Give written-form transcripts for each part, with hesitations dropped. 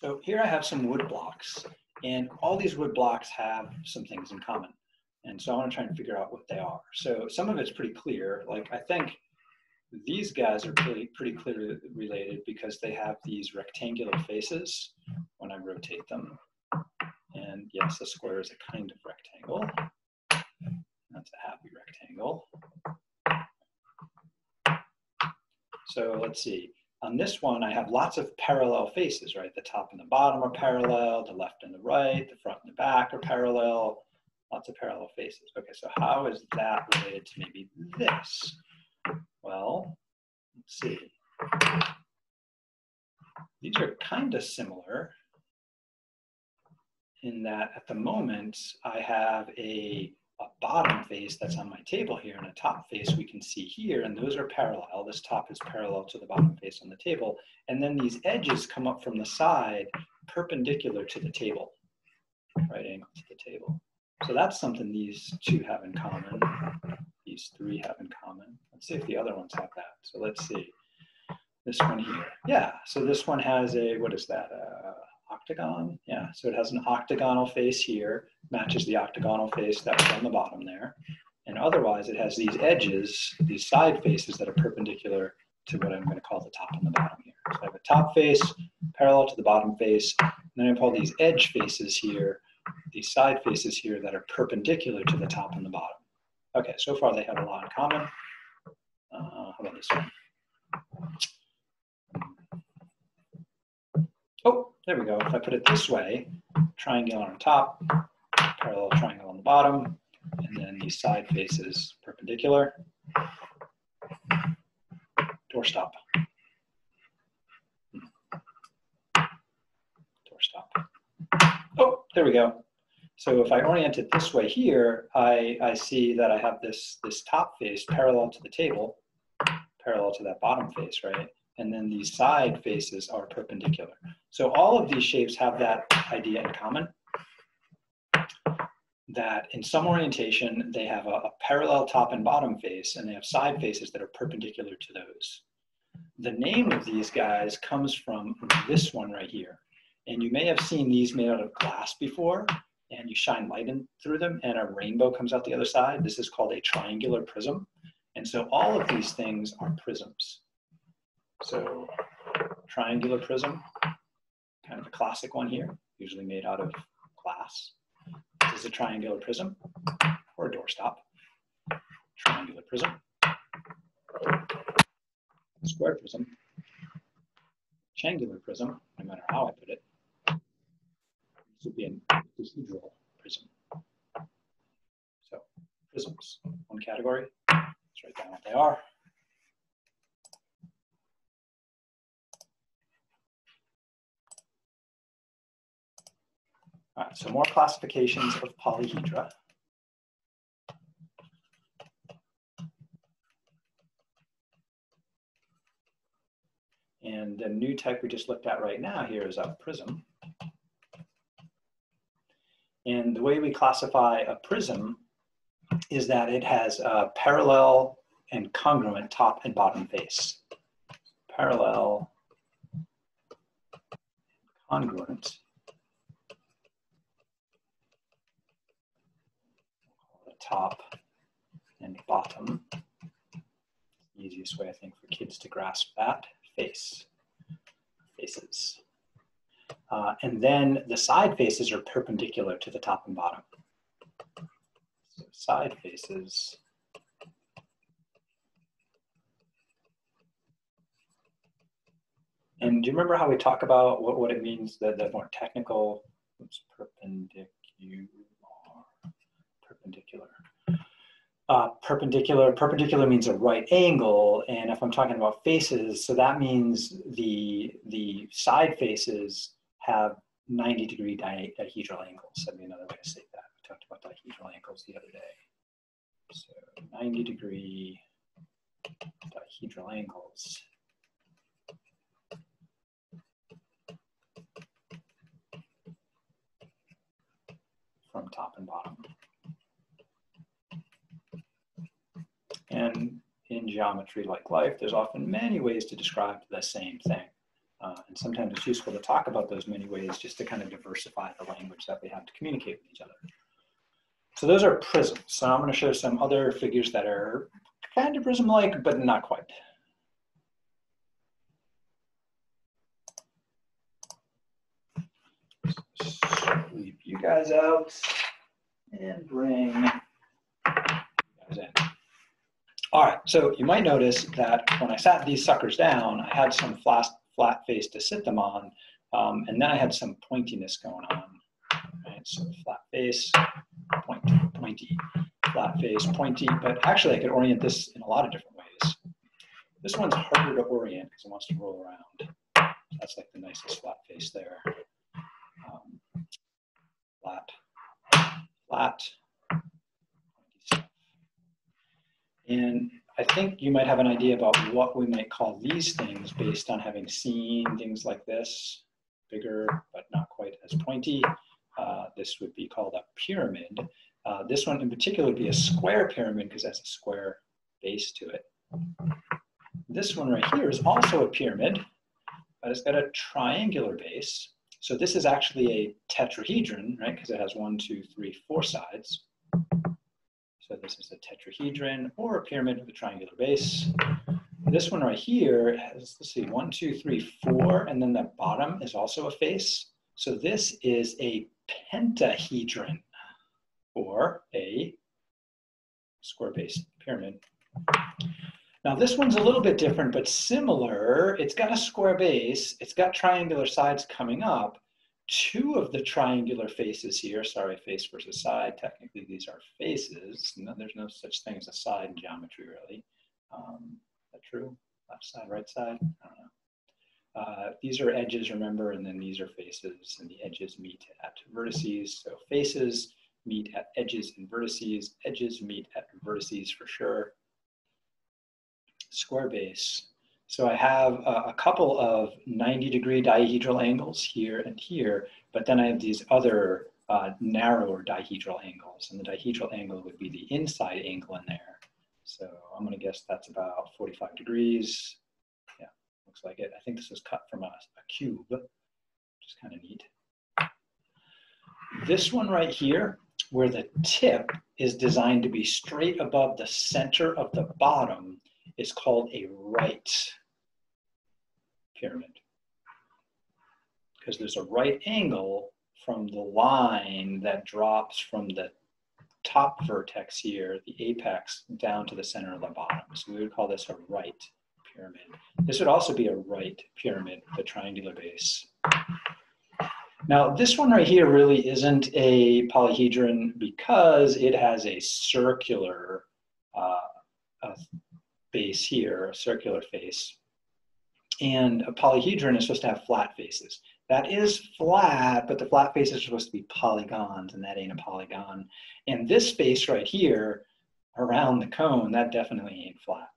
So here I have some wood blocks, and all these wood blocks have some things in common. And so I want to try and figure out what they are. So some of it's pretty clear. Like I think these guys are pretty clearly related because they have these rectangular faces when I rotate them. And yes, a square is a kind of rectangle. That's a happy rectangle. So let's see. On this one, I have lots of parallel faces, right? The top and the bottom are parallel, the left and the right, the front and the back are parallel, lots of parallel faces. Okay, so how is that related to maybe this? Well, let's see. These are kind of similar in that at the moment, I have a bottom face that's on my table here and a top face we can see here, and those are parallel. This top is parallel to the bottom face on the table. And then these edges come up from the side perpendicular to the table, right angle to the table. So that's something these two have in common. These three have in common. Let's see if the other ones have that. So let's see. This one here. Yeah, so this one has a, what is that? Octagon? Yeah, so it has an octagonal face here, matches the octagonal face that was on the bottom there. And otherwise it has these edges, these side faces that are perpendicular to what I'm going to call the top and the bottom here. So I have a top face parallel to the bottom face, and then I have all these edge faces here, these side faces here that are perpendicular to the top and the bottom. Okay, so far they have a lot in common. How about this one? Oh, there we go. If I put it this way, triangle on top, parallel triangle on the bottom, and then these side faces perpendicular. Doorstop. Doorstop. Oh, there we go. So if I orient it this way here, I see that I have this top face parallel to the table, parallel to that bottom face, right? And then these side faces are perpendicular. So all of these shapes have that idea in common, that in some orientation, they have a parallel top and bottom face, and they have side faces that are perpendicular to those. The name of these guys comes from this one right here. And you may have seen these made out of glass before, and you shine light in through them, and a rainbow comes out the other side. This is called a triangular prism. And so all of these things are prisms. So triangular prism, kind of a classic one here, usually made out of glass. This is a triangular prism or a doorstop. Triangular prism. Square prism. Rectangular prism, no matter how I put it. This would be an polyhedral prism. So prisms, one category. Let's write down what they are. All right, so more classifications of polyhedra. And the new type we just looked at right now here is a prism. And the way we classify a prism is that it has a parallel and congruent top and bottom face. Parallel, congruent. Top and bottom. The easiest way, I think, for kids to grasp that. Face, faces. And then the side faces are perpendicular to the top and bottom. So side faces. And do you remember how we talk about what it means, the more technical, perpendicular. Perpendicular means a right angle, and if I'm talking about faces, so that means the side faces have 90-degree dihedral angles. That'd be another way to say that. We talked about dihedral angles the other day. So 90-degree dihedral angles. From top and bottom. And in geometry like life, there's often many ways to describe the same thing. And sometimes it's useful to talk about those many ways just to kind of diversify the language that we have to communicate with each other. So those are prisms. So I'm going to show some other figures that are kind of prism-like, but not quite. Leave you guys out and bring you guys in. All right, so you might notice that when I sat these suckers down, I had some flat face to sit them on, and then I had some pointiness going on. Right? So flat face, pointy, flat face, pointy, but actually I could orient this in a lot of different ways. This one's harder to orient because it wants to roll around. That's like the nicest flat face there. Flat, flat, pointy stuff. And I think you might have an idea about what we might call these things based on having seen things like this, bigger but not quite as pointy. This would be called a pyramid. This one in particular would be a square pyramid because it has a square base to it. This one right here is also a pyramid, but it's got a triangular base. So this is actually a tetrahedron, right? Because it has 1, 2, 3, 4 sides. So this is a tetrahedron or a pyramid with a triangular base. This one right here has, let's see, 1, 2, 3, 4, and then the bottom is also a face. So this is a pentahedron or a square-based pyramid. Now this one's a little bit different, but similar. It's got a square base. It's got triangular sides coming up. 2 of the triangular faces here, sorry, face versus side. Technically, these are faces. No, there's no such thing as a side in geometry, really. Is that true? Left side, right side? I don't know. These are edges, remember, and then these are faces, and the edges meet at vertices. So faces meet at edges and vertices. Edges meet at vertices for sure. Square base. So I have a couple of 90-degree dihedral angles here and here, but then I have these other narrower dihedral angles, and the dihedral angle would be the inside angle in there. So I'm going to guess that's about 45 degrees. Yeah, looks like it. I think this was cut from a cube, which is kind of neat. This one right here, where the tip is designed to be straight above the center of the bottom, is called a right pyramid, because there's a right angle from the line that drops from the top vertex here, the apex, down to the center of the bottom. So we would call this a right pyramid. This would also be a right pyramid with a triangular base. Now this one right here really isn't a polyhedron because it has a circular base here, a circular face. And a polyhedron is supposed to have flat faces. That is flat, but the flat faces are supposed to be polygons, and that ain't a polygon. And this face right here around the cone, that definitely ain't flat.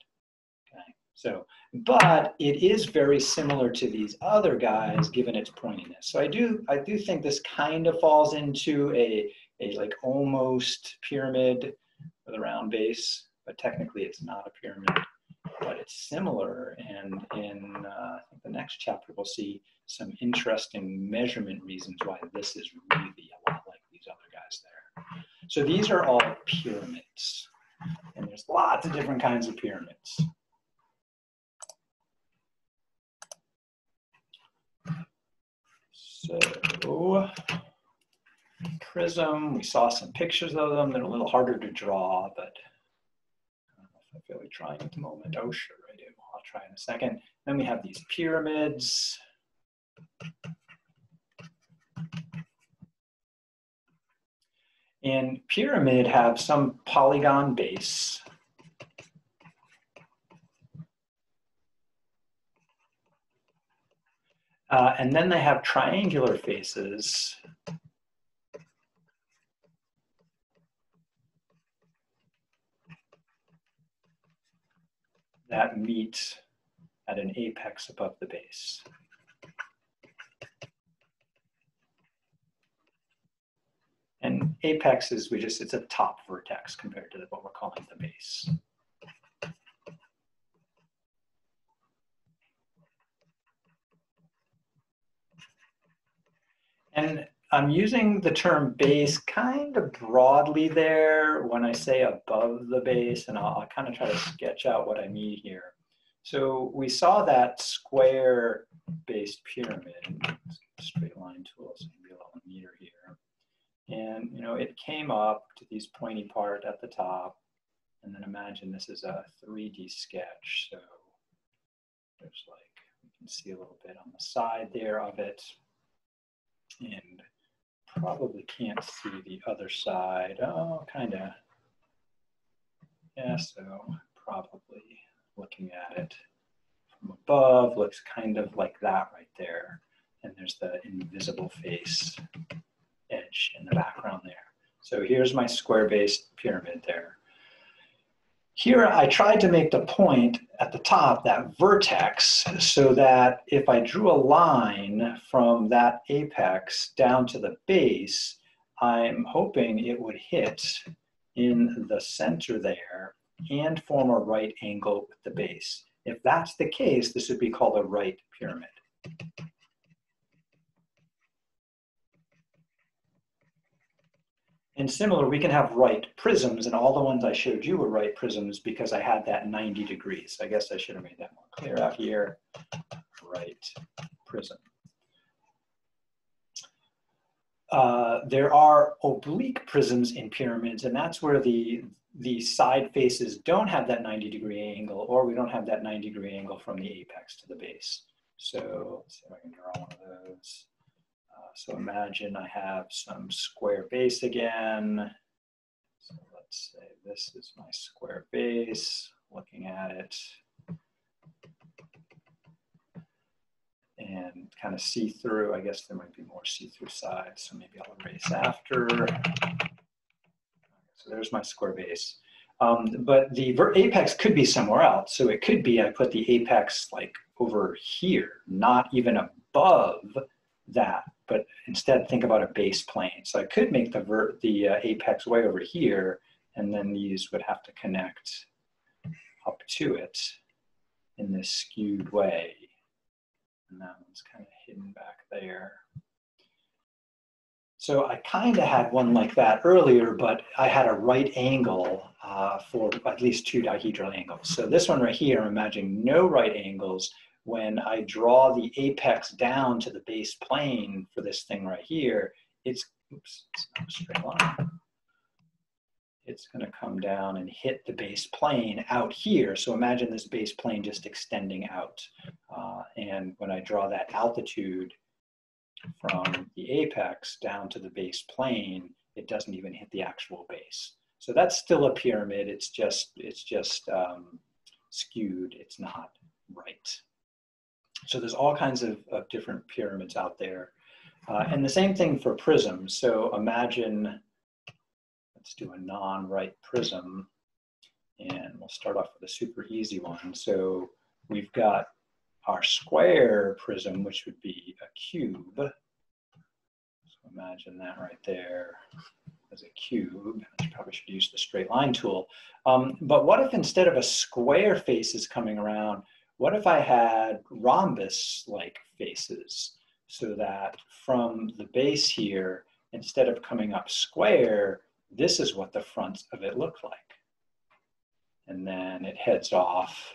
Okay, so, but it is very similar to these other guys given its pointiness. So I do think this kind of falls into a like almost pyramid with a round base, but technically it's not a pyramid. But it's similar, and in I think the next chapter we'll see some interesting measurement reasons why this is really a lot like these other guys there. So these are all pyramids, and there's lots of different kinds of pyramids. So prism, we saw some pictures of them. They're a little harder to draw, but I feel like trying at the moment. Oh, sure, I do. I'll try in a second. Then we have these pyramids. And pyramid have some polygon base. And then they have triangular faces. That meet at an apex above the base. And apex is, it's a top vertex compared to what we're calling the base. And I'm using the term base kind of broadly there when I say above the base, and I'll kind of try to sketch out what I mean here. So we saw that square-based pyramid, straight line tool, so maybe a little neater here. And it came up to these pointy part at the top, and then imagine this is a 3D sketch. So there's we can see a little bit on the side there of it, and probably can't see the other side. Oh, kind of. Yeah, so probably looking at it from above looks kind of like that right there. And there's the invisible face edge in the background there. So here's my square-based pyramid there. Here I tried to make the point at the top, that vertex, so that if I drew a line from that apex down to the base, I'm hoping it would hit in the center there and form a right angle with the base. If that's the case, this would be called a right pyramid. And similar, we can have right prisms, and all the ones I showed you were right prisms because I had that 90 degrees. I guess I should have made that more clear out here. Right prism. There are oblique prisms in pyramids, and that's where the side faces don't have that 90-degree angle, or we don't have that 90-degree angle from the apex to the base. So let's see if I can draw one of those. So imagine I have some square base again. So let's say this is my square base, looking at it. And kind of see through. I guess there might be more see-through sides, so maybe I'll erase after. So there's my square base. But the apex could be somewhere else. So it could be I put the apex over here, not even above that, but instead think about a base plane. So I could make the apex way over here, and then these would have to connect up to it in this skewed way. And that one's kind of hidden back there. So I kind of had one like that earlier, but I had a right angle for at least two dihedral angles. So this one right here, I'm imagining no right angles. When I draw the apex down to the base plane for this thing right here, it's not a straight line. It's going to come down and hit the base plane out here. So imagine this base plane just extending out. And when I draw that altitude from the apex down to the base plane, it doesn't even hit the actual base. So that's still a pyramid. It's just skewed. It's not right. So there's all kinds of different pyramids out there. And the same thing for prisms. So imagine, let's do a non-right prism. And we'll start off with a super easy one. So we've got our square prism, which would be a cube. So imagine that right there as a cube. I probably should use the straight line tool. But what if instead of a square faces coming around, what if I had rhombus-like faces, so that from the base here, instead of coming up square, this is what the front of it looked like. And then it heads off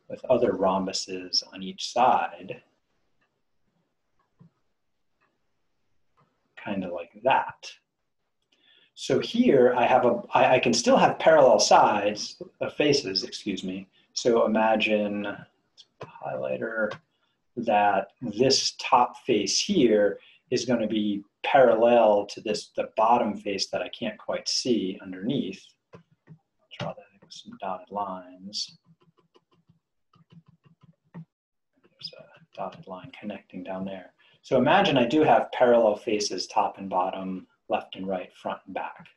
with other rhombuses on each side, kind of like that. So here I have I can still have parallel sides, faces, excuse me. So imagine, highlighter, that this top face here is going to be parallel to the bottom face that I can't quite see underneath. I'll draw that with some dotted lines. There's a dotted line connecting down there. So imagine I do have parallel faces, top and bottom, left and right, front and back.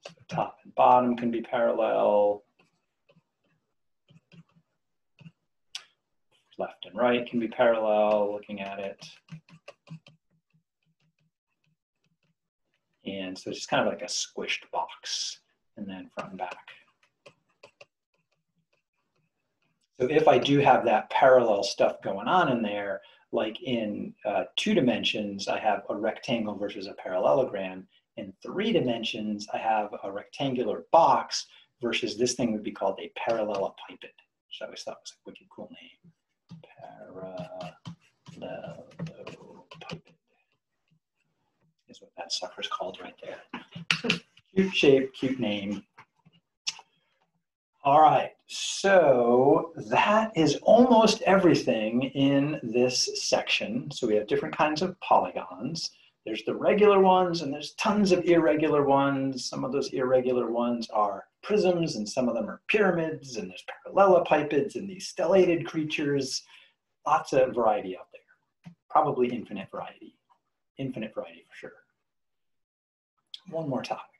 So top and bottom can be parallel. Left and right can be parallel, looking at it. And so it's just kind of like a squished box, and then front and back. So if I do have that parallel stuff going on in there, like in 2 dimensions, I have a rectangle versus a parallelogram. In 3 dimensions, I have a rectangular box versus this thing would be called a parallelepiped, which I always thought was a wicked cool name. Parallelepiped is what that sucker's called right there. Cute shape, cute name. All right, so that is almost everything in this section. So we have different kinds of polygons. There's the regular ones and there's tons of irregular ones. Some of those irregular ones are prisms and some of them are pyramids, and there's parallelepipeds and these stellated creatures. Lots of variety out there. Probably infinite variety. Infinite variety for sure. One more topic.